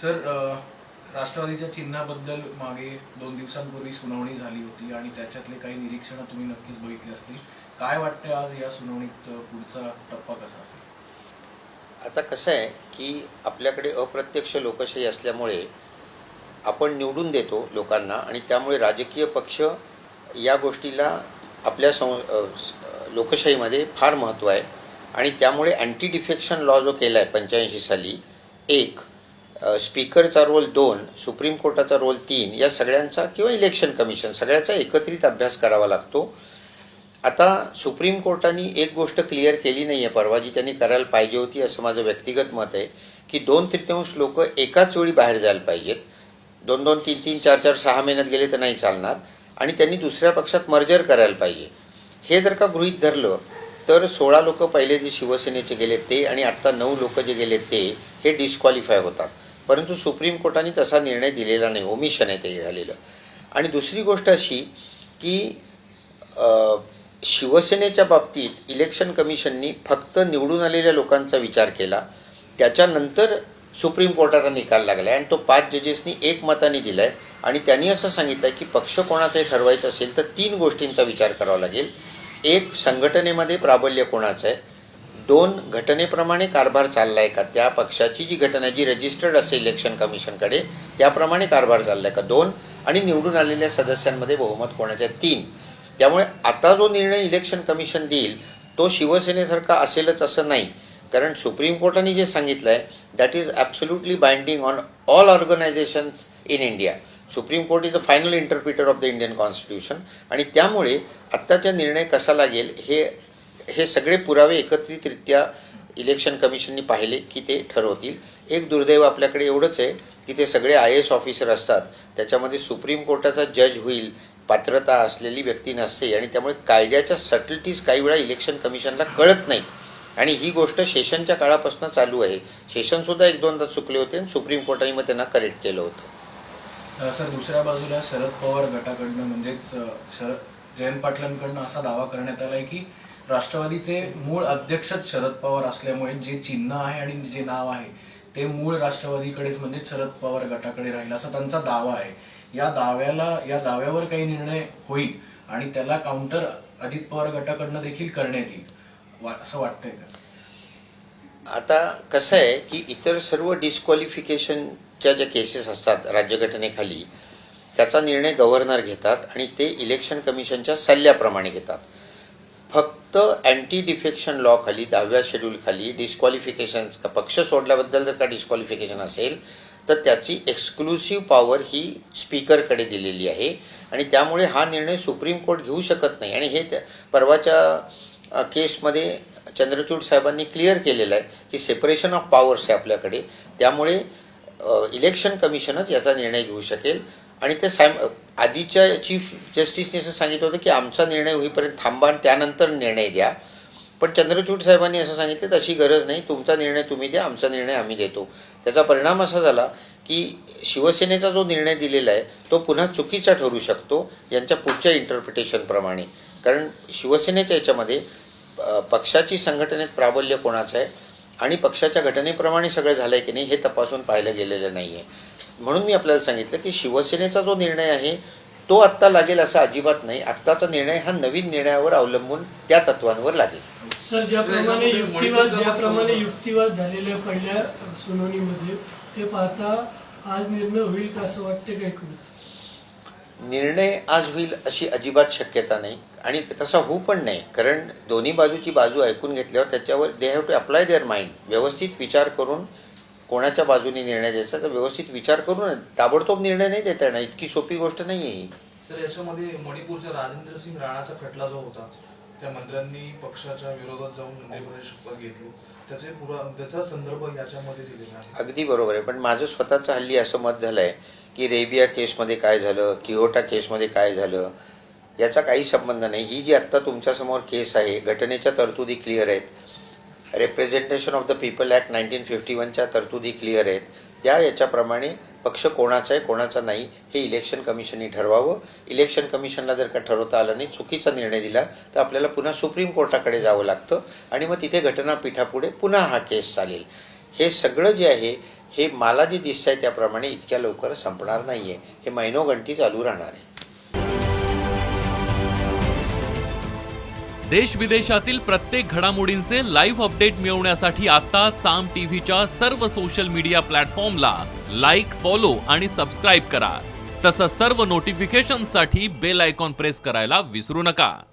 Sir, राष्ट्रवादीच्या चिन्हाबद्दल मागे 2 दिवसांपूर्वी सुनावणी झाली होती आणि त्याच्यातले काही निरीक्षणं तुम्ही नक्कीच बघितली असतील. काय वाटतं आज या सुनावणीत पुढचा टप्पा कसा असेल? आता कसं आहे की आपल्याकडे अप्रत्यक्ष लोकशाही असल्यामुळे आपण निवडून देतो लोकांना आणि त्यामुळे राजकीय पक्ष या गोष्टीला आपल्या लोकशाहीमध्ये फार महत्त्व आहे. आणि त्यामुळे अँटी डिफेक्शन लॉ जो केला आहे 85 साली, एक स्पीकरचा रोल 2, सुप्रीम कोर्टाचा रोल 3, या सगळ्यांचा किंवा इलेक्शन कमिशन सगळ्याचा एकत्रित अभ्यास करावा लागतो. आता सुप्रीम कोर्टाने एक गोष्ट क्लिअर केली नाही आहे परवा, जी त्यांनी करायला पाहिजे होती असं माझं व्यक्तिगत मत आहे, की 2/3 लोक एकाच वेळी बाहेर जायला पाहिजेत. 2-2, 3-3, 4-4, 6 महिन्यात गेले तर नाही चालणार. आणि त्यांनी दुसऱ्या पक्षात मर्जर करायला पाहिजे. हे जर का गृहीत धरलं तर 16 लोक पहिले जे शिवसेनेचे गेले ते आणि आत्ता 9 लोक जे गेले ते हे डिस्क्वालिफाय होतात. परंतु सुप्रीम कोर्टाने तसा निर्णय दिलेला नाही, ओमिशन आहे ते झालेलं. आणि दुसरी गोष्ट अशी की शिवसेनेच्या बाबतीत इलेक्शन कमिशननी फक्त निवडून आलेल्या लोकांचा विचार केला. त्याच्यानंतर सुप्रीम कोर्टाचा निकाल लागला आहे आणि तो 5 जजेसनी एकमताने दिला आहे. आणि त्यांनी असं सांगितलं आहे की पक्ष कोणाचाही ठरवायचा असेल तर 3 गोष्टींचा विचार करावा लागेल. 1, संघटनेमध्ये प्राबल्य कोणाचं आहे. 2, घटनेप्रमाणे कारभार चालला आहे का, त्या पक्षाची जी घटना जी रजिस्टर्ड असेल इलेक्शन कमिशनकडे त्याप्रमाणे कारभार चालला आहे का. 2, आणि निवडून आलेल्या सदस्यांमध्ये बहुमत कोणाचं आहे. 3. त्यामुळे आता जो निर्णय इलेक्शन कमिशन देईल तो शिवसेनेसारखा असेलच असं नाही. कारण सुप्रीम कोर्टाने जे सांगितलं आहे that is absolutely binding on all organisations in India. Supreme court is the final interpreter of the Indian constitution. आणि त्यामुळे आत्ताचा निर्णय कसा लागेल हे सगळे पुरावे एकत्रितरित्या इलेक्शन कमिशननी पाहिले की ते ठरवतील. एक दुर्दैव आपल्याकडे एवढंच आहे की ते सगळे IAS ऑफिसर असतात, त्याच्यामध्ये सुप्रीम कोर्टाचा जज होईल पात्रता असलेली व्यक्ती नसते. आणि त्यामुळे कायद्याच्या सटलिटीज काही वेळा इलेक्शन कमिशनला कळत नाहीत. आणि ही गोष्ट सेशनच्या काळापासून चालू आहे. सेशनसुद्धा 1-2दा चुकले होते आणि सुप्रीम कोर्टाने मग त्यांना करेक्ट केलं होतं. सर, दुसऱ्या बाजूला शरद पवार गटाकडनं म्हणजेच जयंत पाटलांकडनं असा दावा करण्यात आला आहे की राष्ट्रवादीचे मूळ अध्यक्षच शरद पवार असल्यामुळे जे चिन्ह आहे आणि जे नाव आहे ते मूळ राष्ट्रवादीकडेच म्हणजे शरद पवार गटाकडे राहील असा त्यांचा दावा आहे. या दाव्यावर काही निर्णय होईल आणि त्याला काउंटर अजित पवार गटाकडनं देखील करण्यात येईल असं वाटतंय का? आता कसं आहे की इतर सर्व डिस्क्वालिफिकेशनच्या ज्या केसेस असतात राज्यघटनेखाली त्याचा निर्णय गव्हर्नर घेतात आणि ते इलेक्शन कमिशनच्या सल्ल्याप्रमाणे घेतात. फक्त अँटी डिफेक्शन लॉ खाली 10व्या शेड्यूलखाली डिस्क्वालिफिकेशन्स पक्ष सोडल्याबद्दल जर का डिस्क्वालिफिकेशन असेल तर त्याची एक्सक्लुसिव्ह पॉवर ही स्पीकरकडे दिलेली आहे. आणि त्यामुळे हा निर्णय सुप्रीम कोर्ट घेऊ शकत नाही. आणि हे परवाच्या केसमध्ये चंद्रचूड साहेबांनी क्लिअर केलेलं आहे की सेपरेशन ऑफ पॉवर्स आहे आपल्याकडे. त्यामुळे इलेक्शन कमिशनच याचा निर्णय घेऊ शकेल. आणि ते आधीच्या चीफ जस्टिसने असं सांगितलं होतं की आमचा निर्णय होईपर्यंत थांबा आणि त्यानंतर निर्णय द्या. पण चंद्रचूड साहेबांनी असं सांगितलं तशी गरज नाही, तुमचा निर्णय तुम्ही द्या, आमचा निर्णय आम्ही देतो. त्याचा परिणाम असा झाला की शिवसेनेचा जो निर्णय दिलेला आहे तो पुन्हा चुकीचा ठरू शकतो यांच्या पुढच्या इंटरप्रिटेशनप्रमाणे. कारण शिवसेनेच्या याच्यामध्ये पक्षाची संघटनेत प्राबल्य कोणाचं आहे आणि पक्षाच्या घटनेप्रमाणे सगळं झालं आहे की नाही हे तपासून पाहिलं गेलेलं नाही आहे. म्हणून मी आपल्याला सांगितलं की शिवसेनेचा जो निर्णय आहे तो आत्ता लागेल असं अजिबात नाही. आत्ताचा निर्णय हा नवीन निर्णयावर अवलंबून त्या तत्वांवर लागेल. सर, ज्याप्रमाणे युक्तिवाद झालेल्या पहिल्या सुनावणीमध्ये ते पाहता आज निर्णय होईल का असं वाटते का? एकूणच निर्णय आज होईल अशी अजिबात शक्यता नाही आणि तसा होऊ पण नाही. कारण दोन्ही बाजूची बाजू ऐकून घेतल्यावर त्याच्यावर they have to apply their mind. व्यवस्थित विचार करून कोणाच्या बाजूने निर्णय द्यायचा तर व्यवस्थित विचार करून ताबडतोब निर्णय नाही देता येणार. इतकी सोपी गोष्ट नाही आहे ही. सर, याच्यामध्ये मणिपूरच्या राजेंद्र सिंग राणाचा खटला जो होता त्या मंत्र्यांनी पक्षाच्या विरोधात जाऊन मंत्रिपदाची शपथ घेतली त्याचा संदर्भ याच्यामध्ये दिलेला आहे. अगदी बरोबर आहे. पण माझं स्वतःचं हल्ली असं मत झालं आहे की रेबिया केसमध्ये काय झालं, किहोटा केसमध्ये काय झालं याचा काही संबंध नाही. ही जी आत्ता तुमच्यासमोर केस आहे घटनेच्या तरतुदी क्लिअर आहेत. Representation of the people act 1951च्या तरतुदी क्लिअर आहेत. त्या याच्याप्रमाणे पक्ष कोणाचा आहे कोणाचा नाही हे इलेक्शन कमिशनने ठरवावं. इलेक्शन कमिशनला जर का ठरवता आलं नाही, चुकीचा निर्णय दिला तर आपल्याला पुन्हा सुप्रीम कोर्टाकडे जावं लागतं आणि मग तिथे घटनापीठापुढे पुन्हा हा केस चालेल. हे सगळं जे आहे हे मला जे दिसतंय त्याप्रमाणे इतक्या लवकर संपणार नाहीये. हे महिनोगणती चालू राहणार आहे. देश विदेशातील प्रत्येक घडामोडींचे लाईव्ह अपडेट मिळवण्यासाठी आता साम टीव्हीच्या सर्व सोशल मीडिया प्लॅटफॉर्मला लाईक, फॉलो आणि सबस्क्राईब करा. तसंच सर्व नोटिफिकेशनसाठी बेल आयकॉन प्रेस करायला विसरू नका.